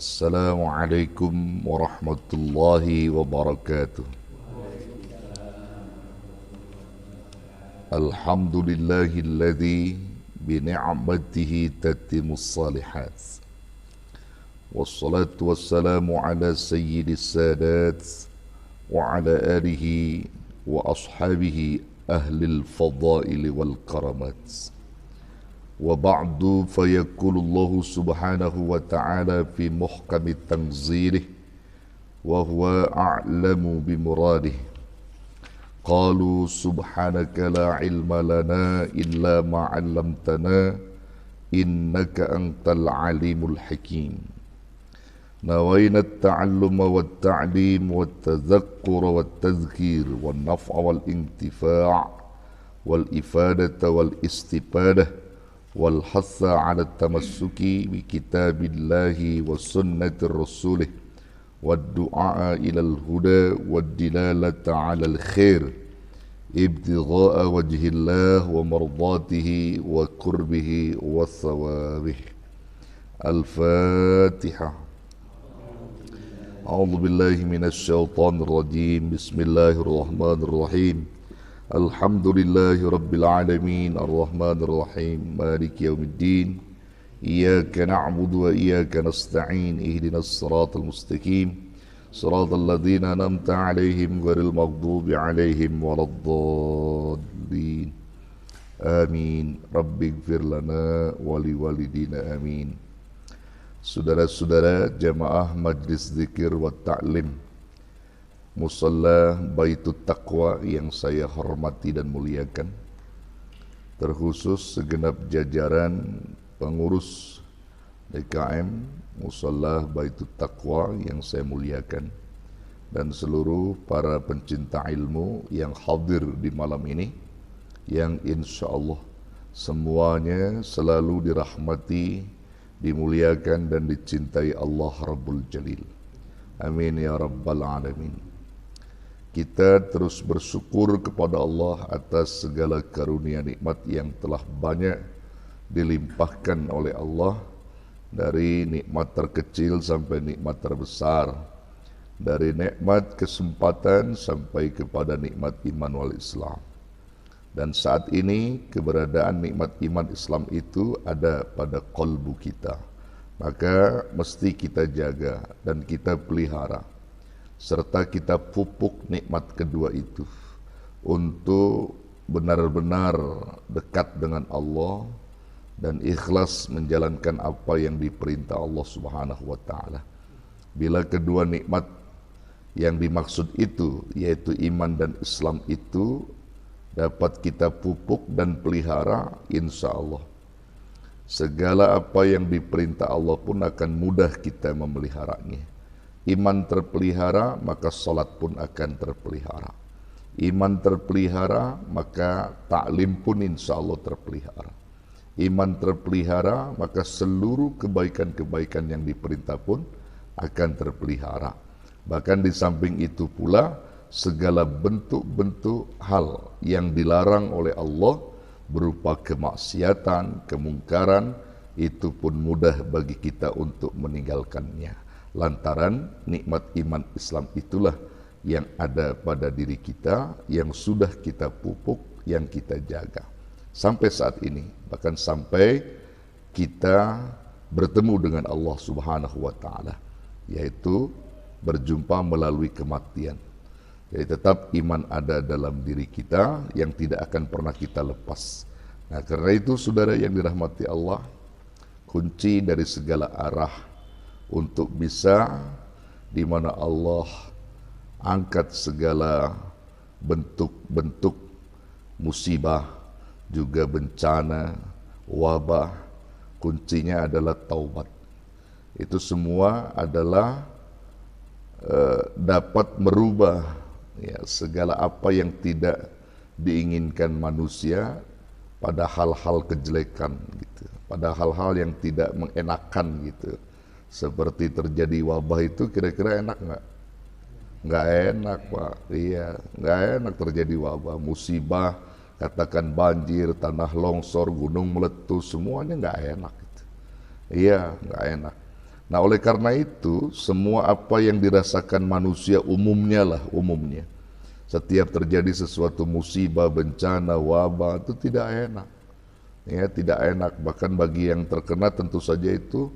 Assalamualaikum warahmatullahi wabarakatuh. Alhamdulillahilladzi bini'matihi tatimmus salihat. Wassalatu wassalamu ala sayyidis sadat wa ala alihi wa ashabihi ahlil fadaili wal karamat. وبعد فيقول الله سبحانه وتعالى في محكم تنزيله وهو أعلم بمراده قالوا سبحانك لا علم لنا إلا ما علمتنا إنك أنت العليم الحكيم نوينا التعلم والتعليم والتذكر والتذكير والنفع والانتفاع والإفادة والاستفادة والحث على التمسك بكتاب الله وسنة رسوله والدعاء إلى الهدى والدلالة على الخير ابتغاء وجه الله ومرضاته وقربه وثوابه. الفاتحة. أعوذ بالله من الشيطان الرجيم. بسم الله الرحمن الرحيم. Alhamdulillahi Rabbil Alamin Ar-Rahmanir Rahim Maliki Yawmiddin Iyaka na'budu wa iyaka nasta'in Ihdinas siratal mustaqim Siratal ladzina an'amta 'alaihim ghairil maghdubi 'alaihim waladdallin. Amin. Rabbighfir lana wa liwalidina amin. Saudara-saudara jamaah Majlis Zikir wa Ta'lim Musalla Baitut Taqwa yang saya hormati dan muliakan, terkhusus segenap jajaran pengurus DKM Musalla Baitut Taqwa yang saya muliakan, dan seluruh para pencinta ilmu yang hadir di malam ini, yang insya Allah semuanya selalu dirahmati, dimuliakan dan dicintai Allah Rabbul Jalil. Amin ya Rabbal Alamin. Kita terus bersyukur kepada Allah atas segala karunia nikmat yang telah banyak dilimpahkan oleh Allah, dari nikmat terkecil sampai nikmat terbesar, dari nikmat kesempatan sampai kepada nikmat iman wal Islam. Dan saat ini keberadaan nikmat iman Islam itu ada pada qalbu kita, maka mesti kita jaga dan kita pelihara, serta kita pupuk nikmat kedua itu untuk benar-benar dekat dengan Allah dan ikhlas menjalankan apa yang diperintah Allah Subhanahu wa taala. Bila kedua nikmat yang dimaksud itu, yaitu iman dan Islam itu dapat kita pupuk dan pelihara, insya Allah segala apa yang diperintah Allah pun akan mudah kita memeliharanya. Iman terpelihara, maka salat pun akan terpelihara. Iman terpelihara, maka taklim pun insya Allah terpelihara. Iman terpelihara, maka seluruh kebaikan-kebaikan yang diperintah pun akan terpelihara. Bahkan di samping itu pula, segala bentuk-bentuk hal yang dilarang oleh Allah berupa kemaksiatan, kemungkaran, itu pun mudah bagi kita untuk meninggalkannya. Lantaran nikmat iman Islam itulah yang ada pada diri kita, yang sudah kita pupuk, yang kita jaga sampai saat ini, bahkan sampai kita bertemu dengan Allah Subhanahu wa taala, yaitu berjumpa melalui kematian. Jadi tetap iman ada dalam diri kita yang tidak akan pernah kita lepas. Nah, karena itu saudara yang dirahmati Allah, kunci dari segala arah untuk bisa di mana Allah angkat segala bentuk-bentuk musibah, juga bencana, wabah, kuncinya adalah taubat. Itu semua adalah dapat merubah ya, segala apa yang tidak diinginkan manusia pada hal-hal kejelekan gitu, pada hal-hal yang tidak mengenakan gitu. Seperti terjadi wabah itu, kira-kira enak nggak? Nggak enak, Pak. Iya, nggak enak terjadi wabah, musibah, katakan banjir, tanah longsor, gunung meletus, semuanya nggak enak gitu. Iya, nggak enak. Nah, oleh karena itu, semua apa yang dirasakan manusia umumnya. Setiap terjadi sesuatu musibah, bencana, wabah, itu tidak enak. Ya, tidak enak. Bahkan bagi yang terkena tentu saja itu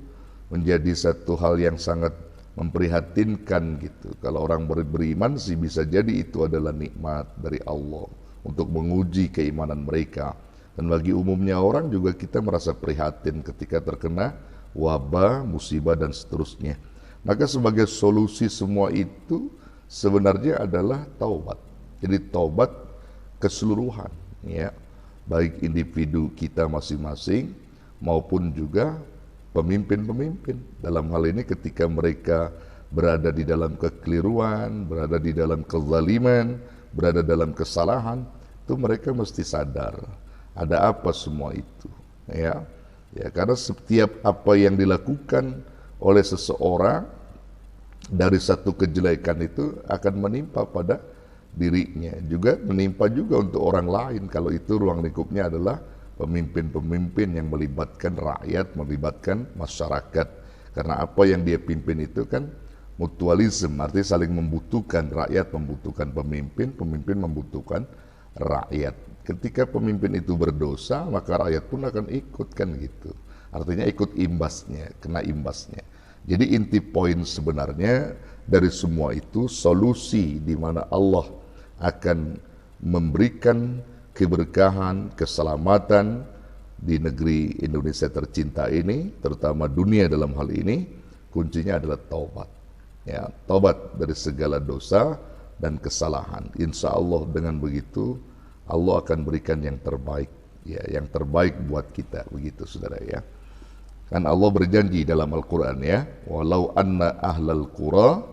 menjadi satu hal yang sangat memprihatinkan gitu. Kalau orang beriman sih bisa jadi itu adalah nikmat dari Allah untuk menguji keimanan mereka. Dan bagi umumnya orang juga kita merasa prihatin ketika terkena wabah, musibah dan seterusnya. Maka sebagai solusi semua itu sebenarnya adalah taubat. Jadi taubat keseluruhan, ya, baik individu kita masing-masing maupun juga pemimpin-pemimpin. Dalam hal ini ketika mereka berada di dalam kekeliruan, berada di dalam kezaliman, berada dalam kesalahan, itu mereka mesti sadar ada apa semua itu, ya. Ya, karena setiap apa yang dilakukan oleh seseorang dari satu kejelekan itu akan menimpa pada dirinya, juga menimpa juga untuk orang lain kalau itu ruang lingkupnya adalah pemimpin-pemimpin yang melibatkan rakyat, melibatkan masyarakat. Karena apa yang dia pimpin itu kan mutualisme, artinya saling membutuhkan, rakyat membutuhkan pemimpin, pemimpin membutuhkan rakyat. Ketika pemimpin itu berdosa, maka rakyat pun akan ikut kan gitu. Artinya ikut imbasnya, kena imbasnya. Jadi inti poin sebenarnya dari semua itu solusi di mana Allah akan memberikan keberkahan, keselamatan di negeri Indonesia tercinta ini, terutama dunia dalam hal ini, kuncinya adalah taubat. Ya, taubat dari segala dosa dan kesalahan. Insya Allah dengan begitu Allah akan berikan yang terbaik, ya, yang terbaik buat kita, begitu saudara ya. Kan Allah berjanji dalam Al-Quran ya, walau anna ahlal qura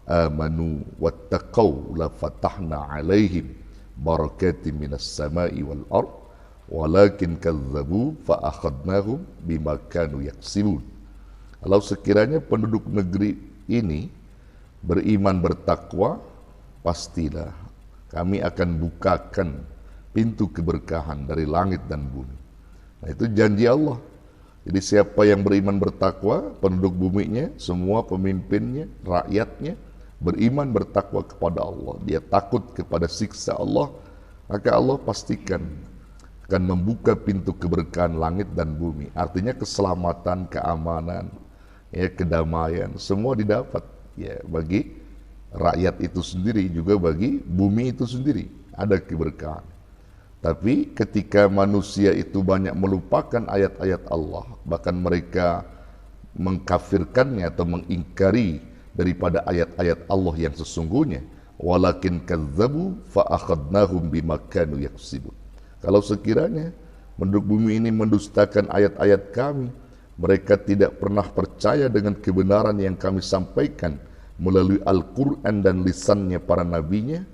amanu wattaqau la fatahna alaihim barakatim minas samai wal ard walakin kazzabu fa akhadnahum bima kanu yaksibun. Kalau sekiranya penduduk negeri ini beriman bertakwa, pastilah kami akan bukakan pintu keberkahan dari langit dan bumi. Nah, itu janji Allah. Jadi siapa yang beriman bertakwa, penduduk buminya, semua pemimpinnya, rakyatnya, beriman bertakwa kepada Allah, dia takut kepada siksa Allah, maka Allah pastikan akan membuka pintu keberkahan langit dan bumi. Artinya keselamatan, keamanan, ya, kedamaian, semua didapat ya bagi rakyat itu sendiri, juga bagi bumi itu sendiri ada keberkahan. Tapi ketika manusia itu banyak melupakan ayat-ayat Allah, bahkan mereka mengkafirkannya atau mengingkari daripada ayat-ayat Allah yang sesungguhnya, walakin kadzabu fa akhadnahum bima kanu yaksibun. Kalau sekiranya penduduk bumi ini mendustakan ayat-ayat kami, mereka tidak pernah percaya dengan kebenaran yang kami sampaikan melalui Al-Quran dan lisannya para nabinya,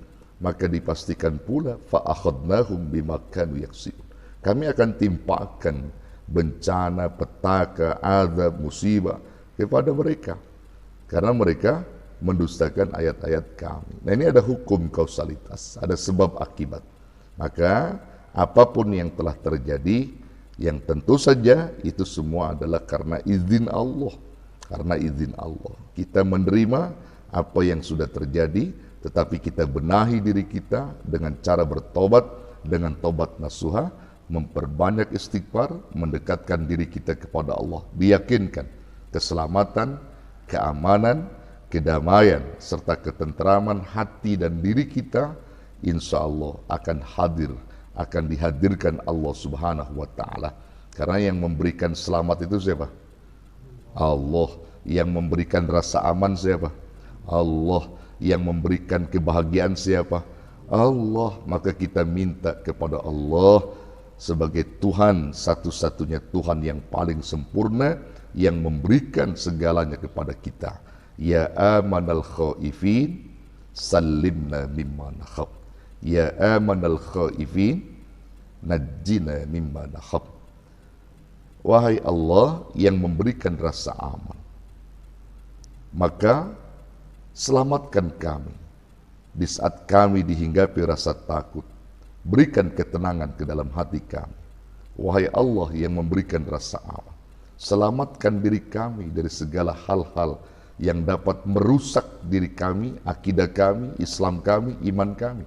maka dipastikan pula fa akhadnahum bima kanu yaksibun. Kami akan timpakan bencana, petaka, azab, musibah kepada mereka karena mereka mendustakan ayat-ayat kami. Nah, ini ada hukum kausalitas, ada sebab akibat. Maka apapun yang telah terjadi, yang tentu saja itu semua adalah karena izin Allah. Karena izin Allah kita menerima apa yang sudah terjadi, tetapi kita benahi diri kita dengan cara bertobat, dengan tobat nasuha, memperbanyak istighfar, mendekatkan diri kita kepada Allah, diyakinkan keselamatan, keamanan, kedamaian, serta ketenteraman hati dan diri kita, insya Allah akan hadir, akan dihadirkan Allah Subhanahu wa Ta'ala. Karena yang memberikan selamat itu siapa? Allah. Yang memberikan rasa aman siapa? Allah. Yang memberikan kebahagiaan siapa? Allah. Maka kita minta kepada Allah sebagai Tuhan, satu-satunya Tuhan yang paling sempurna, yang memberikan segalanya kepada kita. Ya amanal khaifin salimna mimma nakhab. Ya amanal khaifin najjina mimma nakhab. Wahai Allah yang memberikan rasa aman, maka selamatkan kami di saat kami dihinggapi rasa takut. Berikan ketenangan ke dalam hati kami. Wahai Allah yang memberikan rasa aman, Selamatkan diri kami dari segala hal-hal yang dapat merusak diri kami, akidah kami, Islam kami, iman kami.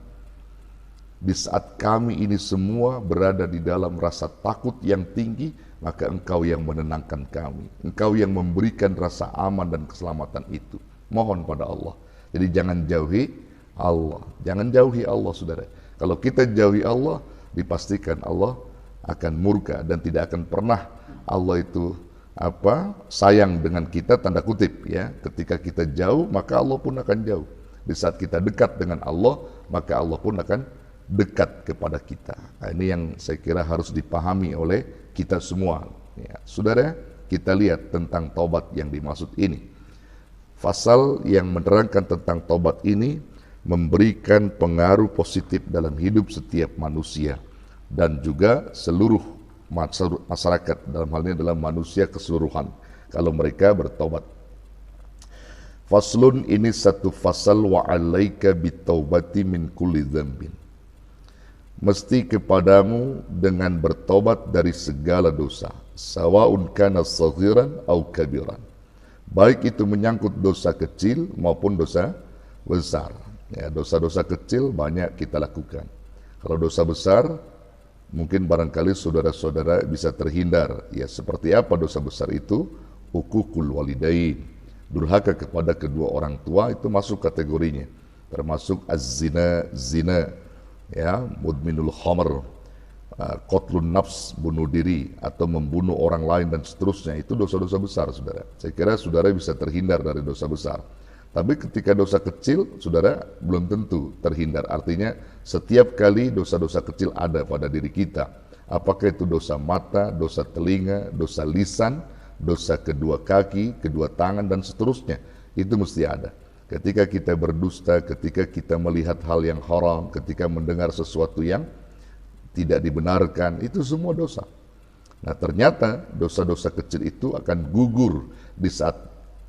Di saat kami ini semua berada di dalam rasa takut yang tinggi, maka Engkau yang menenangkan kami. Engkau yang memberikan rasa aman dan keselamatan itu. Mohon pada Allah. Jadi jangan jauhi Allah. Jangan jauhi Allah, saudara. Kalau kita jauhi Allah, dipastikan Allah akan murka dan tidak akan pernah Allah itu sayang dengan kita, tanda kutip ya. Ketika kita jauh, maka Allah pun akan jauh. Di saat kita dekat dengan Allah, maka Allah pun akan dekat kepada kita. Nah, ini yang saya kira harus dipahami oleh kita semua ya. Saudara, kita lihat tentang taubat yang dimaksud ini. Pasal yang menerangkan tentang taubat ini memberikan pengaruh positif dalam hidup setiap manusia dan juga seluruh masyarakat, dalam hal ini adalah manusia keseluruhan kalau mereka bertobat. Faslun, ini satu fasal, wa alaika bitaubati min kulli dzambin. Mesti kepadamu dengan bertobat dari segala dosa, sawaun kana saghiran au kabiran. Baik itu menyangkut dosa kecil maupun dosa besar. Ya, dosa-dosa kecil banyak kita lakukan. Kalau dosa besar, mungkin barangkali saudara-saudara bisa terhindar. Ya, seperti apa dosa besar itu? Uququl walidain, durhaka kepada kedua orang tua, itu masuk kategorinya. Termasuk az-zina, zina, ya, mudminul khamr, qatlun nafs, bunuh diri atau membunuh orang lain dan seterusnya. Itu dosa-dosa besar, saudara. Saya kira saudara bisa terhindar dari dosa besar. Tapi ketika dosa kecil, saudara belum tentu terhindar. Artinya setiap kali dosa-dosa kecil ada pada diri kita. Apakah itu dosa mata, dosa telinga, dosa lisan, dosa kedua kaki, kedua tangan dan seterusnya. Itu mesti ada. Ketika kita berdusta, ketika kita melihat hal yang haram, ketika mendengar sesuatu yang tidak dibenarkan, itu semua dosa. Nah, ternyata dosa-dosa kecil itu akan gugur di saat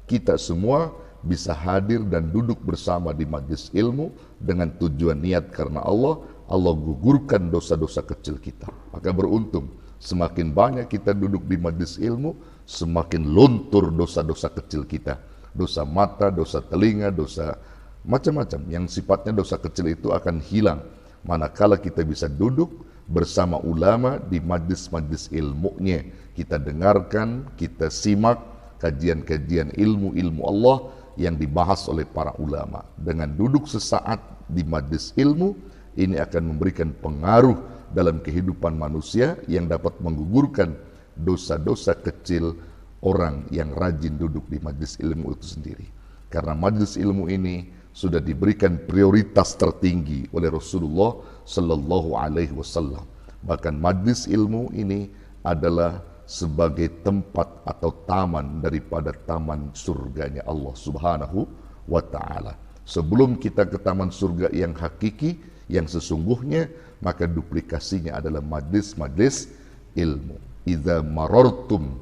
kita semua bisa hadir dan duduk bersama di majlis ilmu dengan tujuan niat karena Allah. Allah gugurkan dosa-dosa kecil kita. Maka beruntung, semakin banyak kita duduk di majlis ilmu, semakin luntur dosa-dosa kecil kita. Dosa mata, dosa telinga, dosa macam-macam yang sifatnya dosa kecil itu akan hilang manakala kita bisa duduk bersama ulama di majlis-majlis ilmunya. Kita dengarkan, kita simak kajian-kajian ilmu-ilmu Allah yang dibahas oleh para ulama. Dengan duduk sesaat di majlis ilmu, ini akan memberikan pengaruh dalam kehidupan manusia yang dapat menggugurkan dosa-dosa kecil orang yang rajin duduk di majlis ilmu itu sendiri. Karena majlis ilmu ini sudah diberikan prioritas tertinggi oleh Rasulullah Sallallahu Alaihi Wasallam. Bahkan majlis ilmu ini adalah sebagai tempat atau taman daripada taman surganya Allah Subhanahu wa Ta'ala. Sebelum kita ke taman surga yang hakiki, yang sesungguhnya, maka duplikasinya adalah majlis-majlis ilmu. Idza marartum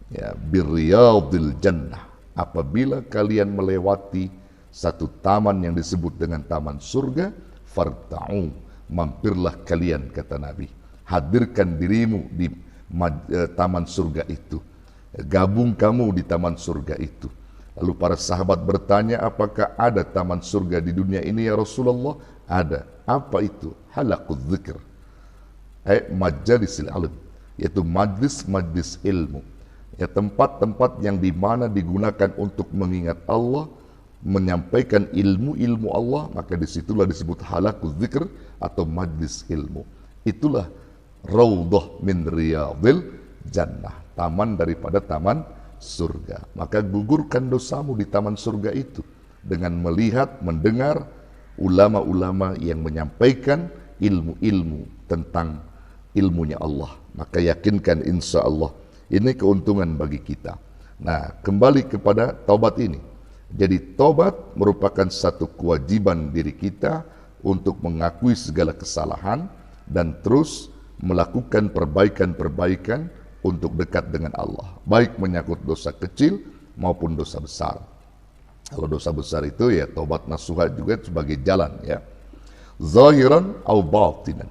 ya birriyadil jannah, apabila kalian melewati satu taman yang disebut dengan taman surga, farta'u, mampirlah kalian, kata Nabi. Hadirkan dirimu di taman surga itu. Gabung kamu di taman surga itu. Lalu para sahabat bertanya, apakah ada taman surga di dunia ini ya Rasulullah? Ada. Apa itu? Halaqudz dzikr. Majalisil ilm, yaitu majlis-majlis ilmu. Ya, tempat-tempat yang dimana digunakan untuk mengingat Allah, menyampaikan ilmu-ilmu Allah, maka disitulah disebut halaqudz dzikr atau majlis ilmu. Itulah raudhah min riyadil jannah, taman daripada taman surga. Maka gugurkan dosamu di taman surga itu dengan melihat, mendengar ulama-ulama yang menyampaikan ilmu-ilmu tentang ilmunya Allah. Maka yakinkan insya Allah ini keuntungan bagi kita. Nah, kembali kepada taubat ini. Jadi taubat merupakan satu kewajiban diri kita untuk mengakui segala kesalahan dan terus melakukan perbaikan-perbaikan untuk dekat dengan Allah, baik menyangkut dosa kecil maupun dosa besar. Kalau dosa besar itu ya taubat nasuha juga sebagai jalan ya. Zahiran au batinan,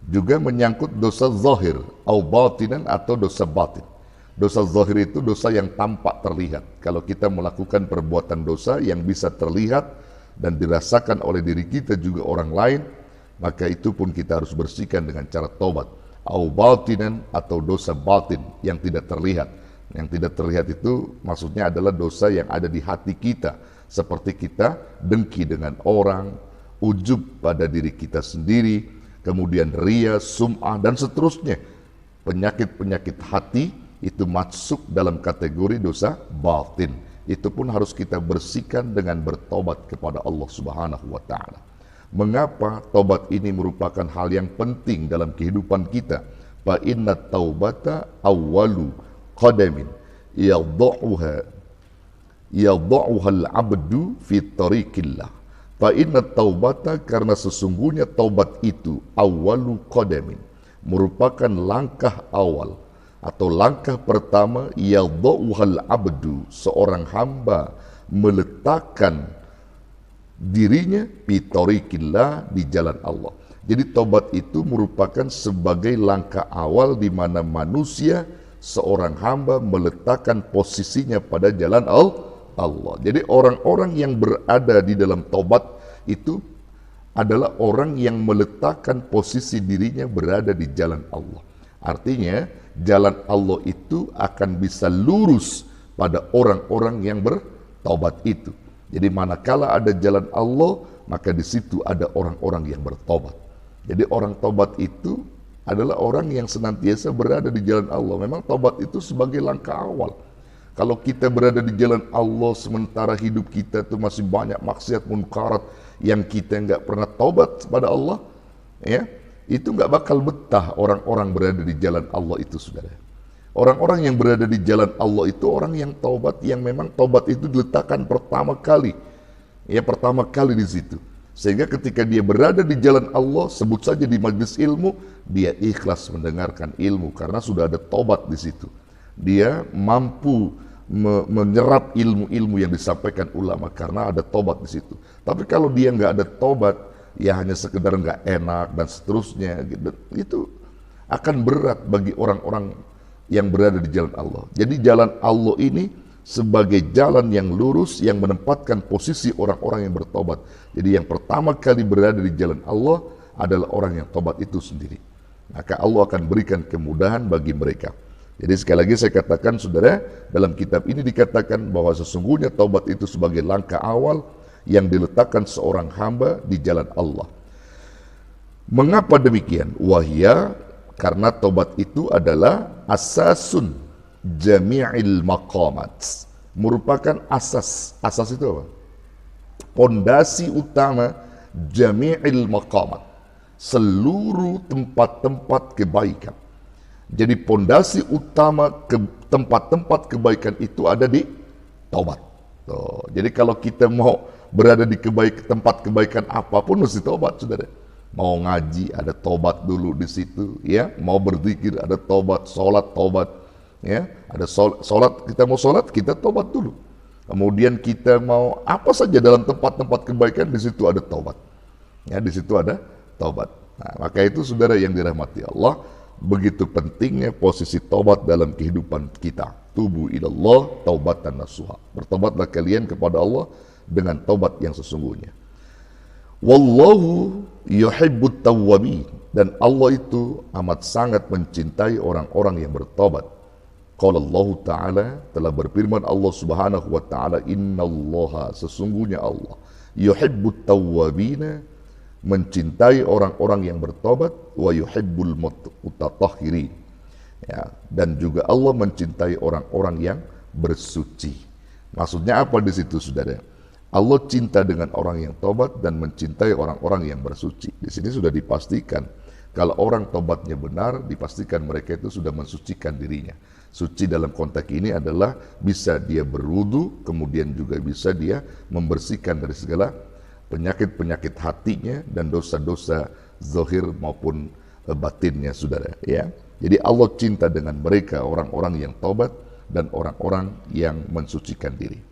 juga menyangkut dosa zahir au batinan atau dosa batin. Dosa zahir itu dosa yang tampak terlihat. Kalau kita melakukan perbuatan dosa yang bisa terlihat dan dirasakan oleh diri kita juga orang lain, maka itu pun kita harus bersihkan dengan cara taubat. Au batinan, atau dosa batin yang tidak terlihat. Yang tidak terlihat itu maksudnya adalah dosa yang ada di hati kita, seperti kita dengki dengan orang, ujub pada diri kita sendiri, kemudian ria, sum'ah, dan seterusnya. Penyakit-penyakit hati itu masuk dalam kategori dosa batin. Itu pun harus kita bersihkan dengan bertobat kepada Allah Subhanahu wa Ta'ala. Mengapa tobat ini merupakan hal yang penting dalam kehidupan kita? Fa inna taubata awwalu qadamin yadha'uha al-'abdu fi tariqillah. Fa inna taubata, karena sesungguhnya taubat itu awwalu qadamin, merupakan langkah awal atau langkah pertama, yadha'uhal abdu, seorang hamba meletakkan dirinya bitorikillah, di jalan Allah. Jadi taubat itu merupakan sebagai langkah awal di mana manusia, seorang hamba meletakkan posisinya pada jalan Allah. Jadi orang-orang yang berada di dalam taubat itu adalah orang yang meletakkan posisi dirinya berada di jalan Allah. Artinya jalan Allah itu akan bisa lurus pada orang-orang yang bertobat itu. Jadi manakala ada jalan Allah, maka di situ ada orang-orang yang bertobat. Jadi orang tobat itu adalah orang yang senantiasa berada di jalan Allah. Memang tobat itu sebagai langkah awal. Kalau kita berada di jalan Allah sementara hidup kita itu masih banyak maksiat munkarat yang kita nggak pernah tobat kepada Allah, ya, itu nggak bakal betah orang-orang berada di jalan Allah itu, saudara. Orang-orang yang berada di jalan Allah itu orang yang taubat, yang memang taubat itu diletakkan pertama kali di situ. Sehingga ketika dia berada di jalan Allah, sebut saja di majlis ilmu, dia ikhlas mendengarkan ilmu karena sudah ada taubat di situ. Dia mampu menyerap ilmu-ilmu yang disampaikan ulama karena ada taubat di situ. Tapi kalau dia nggak ada taubat, ya hanya sekedar nggak enak dan seterusnya, gitu, itu akan berat bagi orang-orang yang berada di jalan Allah. Jadi jalan Allah ini sebagai jalan yang lurus yang menempatkan posisi orang-orang yang bertobat. Jadi yang pertama kali berada di jalan Allah adalah orang yang tobat itu sendiri. Maka Allah akan berikan kemudahan bagi mereka. Jadi sekali lagi saya katakan, saudara, dalam kitab ini dikatakan bahwa sesungguhnya taubat itu sebagai langkah awal yang diletakkan seorang hamba di jalan Allah. Mengapa demikian? Wahya, karena taubat itu adalah asasun jami'il maqamat, merupakan asas. Asas itu apa? Pondasi utama jami'il maqamat, seluruh tempat-tempat kebaikan. Jadi pondasi utama tempat-tempat kebaikan itu ada di taubat. Jadi kalau kita mau berada di tempat kebaikan apapun mesti taubat, saudara. Mau ngaji ada taubat dulu di situ, ya. Mau berzikir ada taubat, sholat taubat, ya. Ada sholat, kita mau sholat kita taubat dulu. Kemudian kita mau apa saja dalam tempat-tempat kebaikan, di situ ada taubat. Ya, di situ ada taubat. Nah, maka itu saudara yang dirahmati Allah, begitu pentingnya posisi taubat dalam kehidupan kita. Tubu ilallah taubatan nasuha. Bertobatlah kalian kepada Allah dengan taubat yang sesungguhnya. Wallahu yuhibbut tawwabin, dan Allah itu amat sangat mencintai orang-orang yang bertobat. Qala Allah Ta'ala, telah berfirman Allah Subhanahu wa Ta'ala, innallaha, sesungguhnya Allah, yuhibbut tawwabina, mencintai orang-orang yang bertobat, wa yuhibbul mutatahhirin, ya, dan juga Allah mencintai orang-orang yang bersuci. Maksudnya apa di situ, saudara? Allah cinta dengan orang yang tobat dan mencintai orang-orang yang bersuci. Di sini sudah dipastikan kalau orang tobatnya benar, dipastikan mereka itu sudah mensucikan dirinya. Suci dalam konteks ini adalah bisa dia berwudu, kemudian juga bisa dia membersihkan dari segala penyakit-penyakit hatinya dan dosa-dosa zahir maupun batinnya, saudara, ya. Jadi Allah cinta dengan mereka, orang-orang yang taubat dan orang-orang yang mensucikan diri.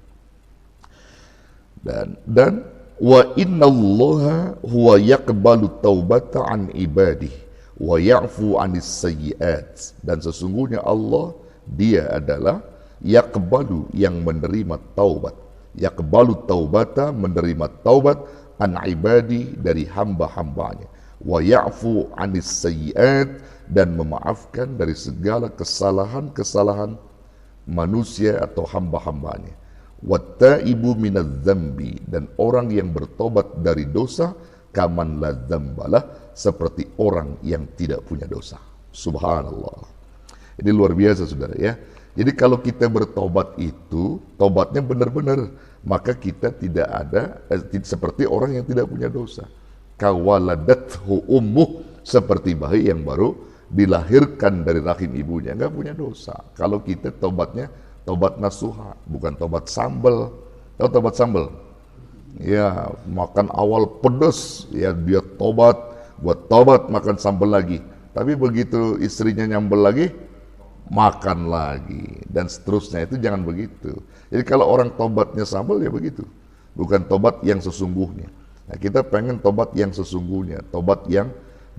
Dan wa innallaha huwa yaqbalu taubata an ibadihi wa ya'fu 'anis sayyi'at, dan sesungguhnya Allah dia adalah yaqbalu, yang menerima taubat. Yaqbalu taubata, menerima taubat, an ibadi, dari hamba-hambanya. Wa ya'fu anis sayyiat, dan memaafkan dari segala kesalahan-kesalahan manusia atau hamba-hambanya. Wattaibu minadz dzambi, dan orang yang bertobat dari dosa, kaman la dzambalah, seperti orang yang tidak punya dosa. Subhanallah. Ini luar biasa, saudara ya. Jadi kalau kita bertobat itu, tobatnya benar-benar, maka kita tidak ada seperti orang yang tidak punya dosa. Kawaladathu ummuh, seperti bayi yang baru dilahirkan dari rahim ibunya, nggak punya dosa. Kalau kita tobatnya tobat nasuha, bukan tobat sambal. Tahu tobat sambal? Ya, makan awal pedas, ya dia tobat, buat tobat makan sambal lagi. Tapi begitu istrinya nyambel lagi, makan lagi, dan seterusnya. Itu jangan begitu. Jadi kalau orang tobatnya sambal, ya begitu, bukan tobat yang sesungguhnya. Nah, kita pengen tobat yang sesungguhnya, tobat yang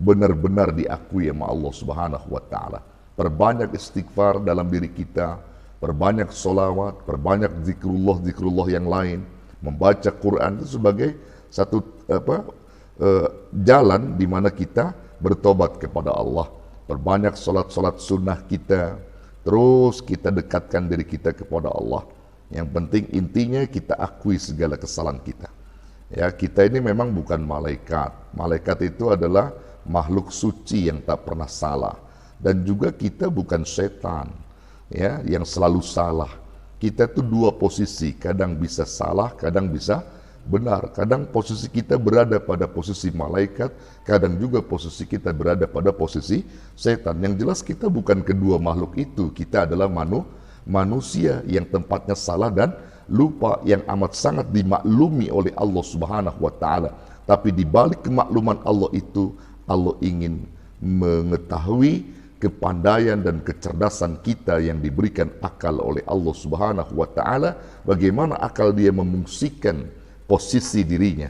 benar-benar diakui sama Allah Subhanahu wa Ta'ala. Perbanyak istighfar dalam diri kita, perbanyak sholawat, perbanyak zikrullah yang lain, membaca Quran itu sebagai satu jalan di mana kita bertobat kepada Allah. Perbanyak sholat sunnah kita, terus kita dekatkan diri kita kepada Allah. Yang penting intinya kita akui segala kesalahan kita. Ya, kita ini memang bukan malaikat. Malaikat itu adalah makhluk suci yang tak pernah salah. Dan juga kita bukan setan, ya, yang selalu salah. Kita itu dua posisi, kadang bisa salah, kadang bisa benar. Kadang posisi kita berada pada posisi malaikat, kadang juga posisi kita berada pada posisi setan. Yang jelas kita bukan kedua makhluk itu. Kita adalah manusia yang tempatnya salah dan lupa, yang amat sangat dimaklumi oleh Allah Subhanahu wa Ta'ala. Tapi di balik kemakluman Allah itu, Allah ingin mengetahui kepandaian dan kecerdasan kita yang diberikan akal oleh Allah Subhanahu wa Ta'ala. Bagaimana akal dia memungsikan posisi dirinya,